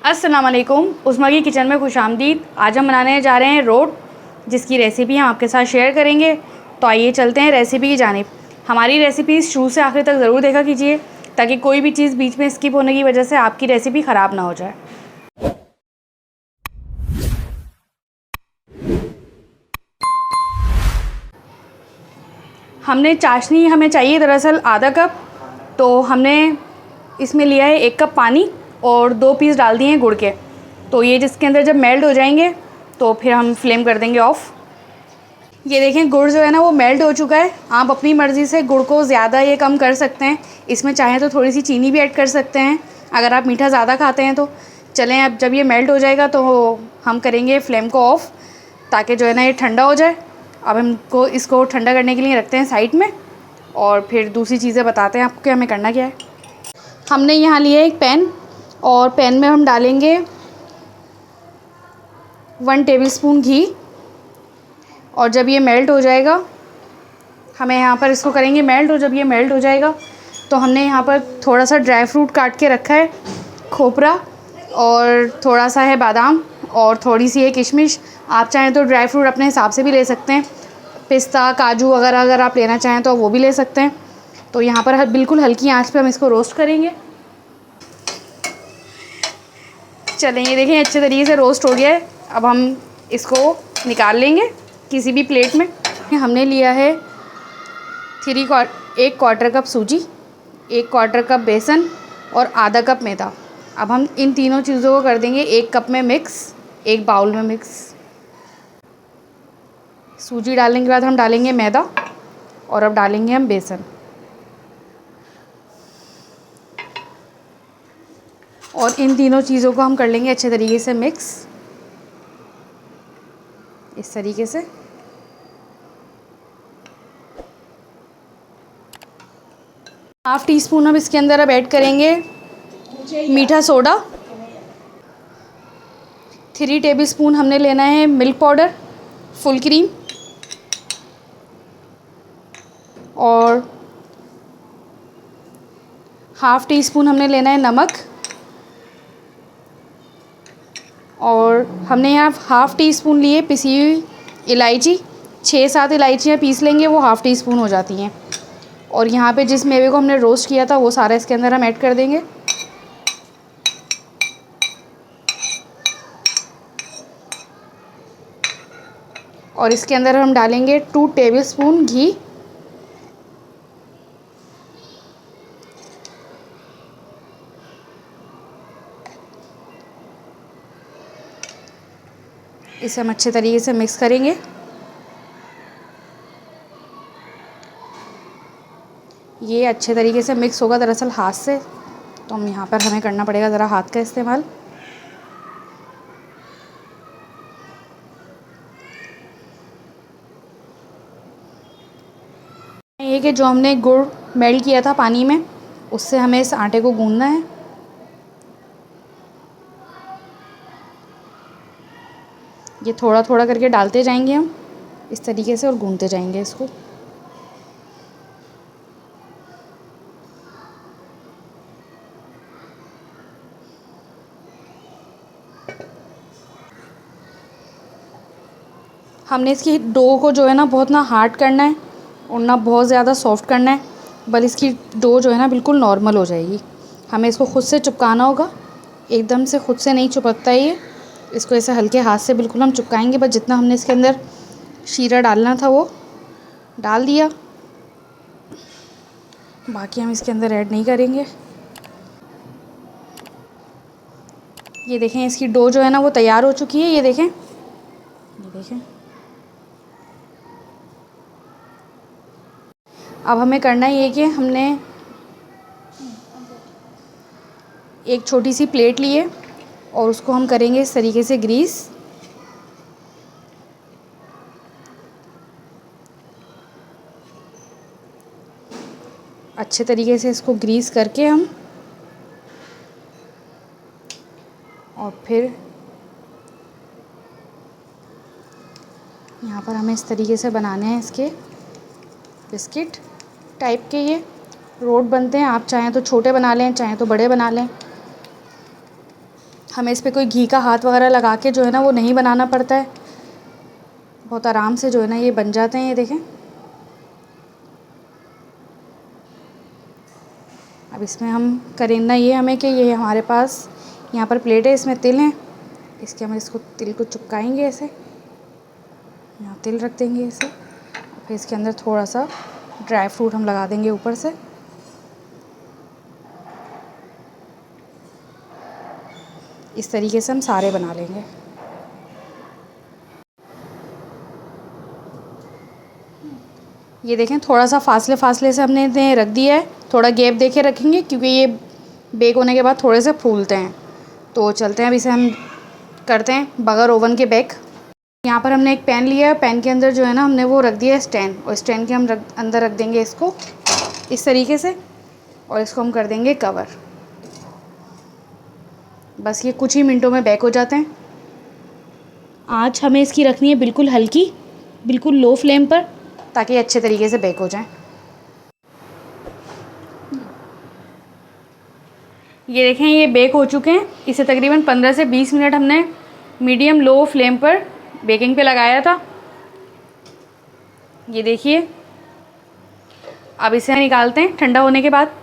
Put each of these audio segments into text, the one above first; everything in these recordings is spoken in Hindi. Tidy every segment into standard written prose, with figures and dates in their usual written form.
अस्सलाम वालेकुम। उस्मा की किचन में खुशामदीद। आज हम बनाने जा रहे हैं रोट, जिसकी रेसिपी हम आपके साथ शेयर करेंगे। तो आइए चलते हैं रेसिपी की जानिब। हमारी रेसिपी शुरू से आखिर तक ज़रूर देखा कीजिए, ताकि कोई भी चीज़ बीच में स्किप होने की वजह से आपकी रेसिपी ख़राब ना हो जाए। हमने चाशनी हमें चाहिए दरअसल आधा कप, तो हमने इसमें लिया है 1 कप पानी और 2 पीस डाल दिए हैं गुड़ के। तो ये जिसके अंदर जब मेल्ट हो जाएंगे तो फिर हम फ्लेम कर देंगे ऑफ़। ये देखें गुड़ जो है ना वो मेल्ट हो चुका है। आप अपनी मर्ज़ी से गुड़ को ज़्यादा या कम कर सकते हैं। इसमें चाहें तो थोड़ी सी चीनी भी ऐड कर सकते हैं अगर आप मीठा ज़्यादा खाते हैं तो। चलें, अब जब ये मेल्ट हो जाएगा तो हम करेंगे फ्लेम को ऑफ़, ताकि जो है ना ये ठंडा हो जाए। अब हमको इसको ठंडा करने के लिए रखते हैं साइड में, और फिर दूसरी चीज़ें बताते हैं आपको कि हमें करना क्या है। हमने यहाँ लिया एक पैन, और पैन में हम डालेंगे 1 टेबलस्पून घी। और जब ये मेल्ट हो जाएगा, हमें यहाँ पर इसको करेंगे मेल्ट, और जब ये मेल्ट हो जाएगा तो हमने यहाँ पर थोड़ा सा ड्राई फ्रूट काट के रखा है, खोपरा, और थोड़ा सा है बादाम, और थोड़ी सी है किशमिश। आप चाहें तो ड्राई फ्रूट अपने हिसाब से भी ले सकते हैं, पिस्ता, काजू वगैरह अगर आप लेना चाहें तो वो भी ले सकते हैं। तो यहाँ पर बिल्कुल हल्की आंच पे हम इसको रोस्ट करेंगे। चलें, ये देखें अच्छे तरीके से रोस्ट हो गया है। अब हम इसको निकाल लेंगे किसी भी प्लेट में। हमने लिया है 1/4 कप सूजी, 1/4 कप बेसन और आधा कप मैदा। अब हम इन तीनों चीज़ों को कर देंगे 1 कप में मिक्स, एक बाउल में मिक्स। सूजी डालने के बाद हम डालेंगे मैदा, और अब डालेंगे हम बेसन, और इन तीनों चीज़ों को हम कर लेंगे अच्छे तरीके से मिक्स, इस तरीके से। हाफ़ टी स्पून हम इसके अंदर अब ऐड करेंगे मीठा सोडा। 3 टेबलस्पून हमने लेना है मिल्क पाउडर, फुल क्रीम, और हाफ़ टी स्पून हमने लेना है नमक, और हमने यहाँ हाफ़ टी स्पून लिए पिसी हुई इलायची। 6-7 इलायचियाँ पीस लेंगे, वो हाफ़ टी स्पून हो जाती हैं। और यहाँ पे जिस मेवे को हमने रोस्ट किया था वो सारा इसके अंदर हम ऐड कर देंगे। और इसके अंदर हम डालेंगे 2 टेबलस्पून घी, इसे हम अच्छे तरीके से मिक्स करेंगे। ये अच्छे तरीके से मिक्स होगा दरअसल हाथ से, तो हम यहाँ पर हमें करना पड़ेगा ज़रा हाथ का इस्तेमाल। ये कि जो हमने गुड़ मेल्ट किया था पानी में, उससे हमें इस आटे को गूंदना है। ये थोड़ा थोड़ा करके डालते जाएंगे हम इस तरीके से, और गूंदते जाएंगे इसको। हमने इसकी डो को जो है ना बहुत ना हार्ड करना है और ना बहुत ज़्यादा सॉफ्ट करना है, बल्कि इसकी डो जो है ना बिल्कुल नॉर्मल हो जाएगी। हमें इसको खुद से चिपकाना होगा, एकदम से खुद से नहीं चिपकता ये। इसको ऐसे हल्के हाथ से बिल्कुल हम चिपकाएंगे। बस जितना हमने इसके अंदर शीरा डालना था वो डाल दिया, बाकी हम इसके अंदर ऐड नहीं करेंगे। ये देखें इसकी डो जो है ना वो तैयार हो चुकी है। ये देखें, ये देखें। अब हमें करना ये है कि हमने एक छोटी सी प्लेट ली है, और उसको हम करेंगे इस तरीके से ग्रीस। अच्छे तरीके से इसको ग्रीस करके हम, और फिर यहाँ पर हमें इस तरीके से बनाने हैं इसके बिस्किट टाइप के। ये रोट बनते हैं, आप चाहें तो छोटे बना लें, चाहें तो बड़े बना लें। हमें इस पे कोई घी का हाथ वगैरह लगा के जो है ना वो नहीं बनाना पड़ता है, बहुत आराम से जो है ना ये बन जाते हैं। ये देखें, अब इसमें हम करना ये हमें कि ये हमारे पास यहाँ पर प्लेट है, इसमें तिल है, इसके हम इसको तिल को चिपकाएंगे ऐसे, यहाँ तिल रख देंगे ऐसे, फिर इसके अंदर थोड़ा सा ड्राई फ्रूट हम लगा देंगे ऊपर से। इस तरीके से हम सारे बना लेंगे। ये देखें, थोड़ा सा फासले से हमने इन्हें रख दिया है, थोड़ा गैप दे के रखेंगे क्योंकि ये बेक होने के बाद थोड़े से फूलते हैं। तो चलते हैं, अब इसे हम करते हैं बगैर ओवन के बेक। यहाँ पर हमने एक पैन लिया है, पैन के अंदर जो है ना हमने वो रख दिया है स्टैंड, और स्टैंड के हम अंदर रख देंगे इसको इस तरीके से, और इसको हम कर देंगे कवर। बस ये कुछ ही मिनटों में बेक हो जाते हैं। आँच हमें इसकी रखनी है बिल्कुल हल्की, बिल्कुल लो फ्लेम पर, ताकि अच्छे तरीके से बेक हो जाए। ये देखें, ये बेक हो चुके हैं। इसे तकरीबन 15 से 20 मिनट हमने मीडियम लो फ्लेम पर बेकिंग पे लगाया था। ये देखिए, अब इसे निकालते हैं ठंडा होने के बाद।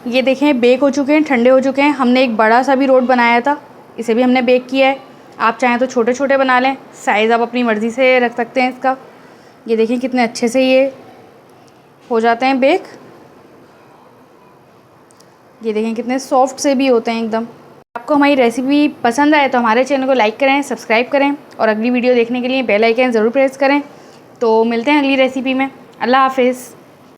ये देखें, बेक हो चुके हैं, ठंडे हो चुके हैं। हमने एक बड़ा सा भी रोट बनाया था, इसे भी हमने बेक किया है। आप चाहें तो छोटे छोटे बना लें, साइज़ आप अपनी मर्ज़ी से रख सकते हैं इसका। ये देखें कितने अच्छे से ये हो जाते हैं बेक। ये देखें कितने सॉफ्ट से भी होते हैं एकदम। आपको हमारी रेसिपी पसंद आए तो हमारे चैनल को लाइक करें, सब्सक्राइब करें, और अगली वीडियो देखने के लिए बेल आइकन ज़रूर प्रेस करें। तो मिलते हैं अगली रेसिपी में। अल्लाह हाफ़िज़।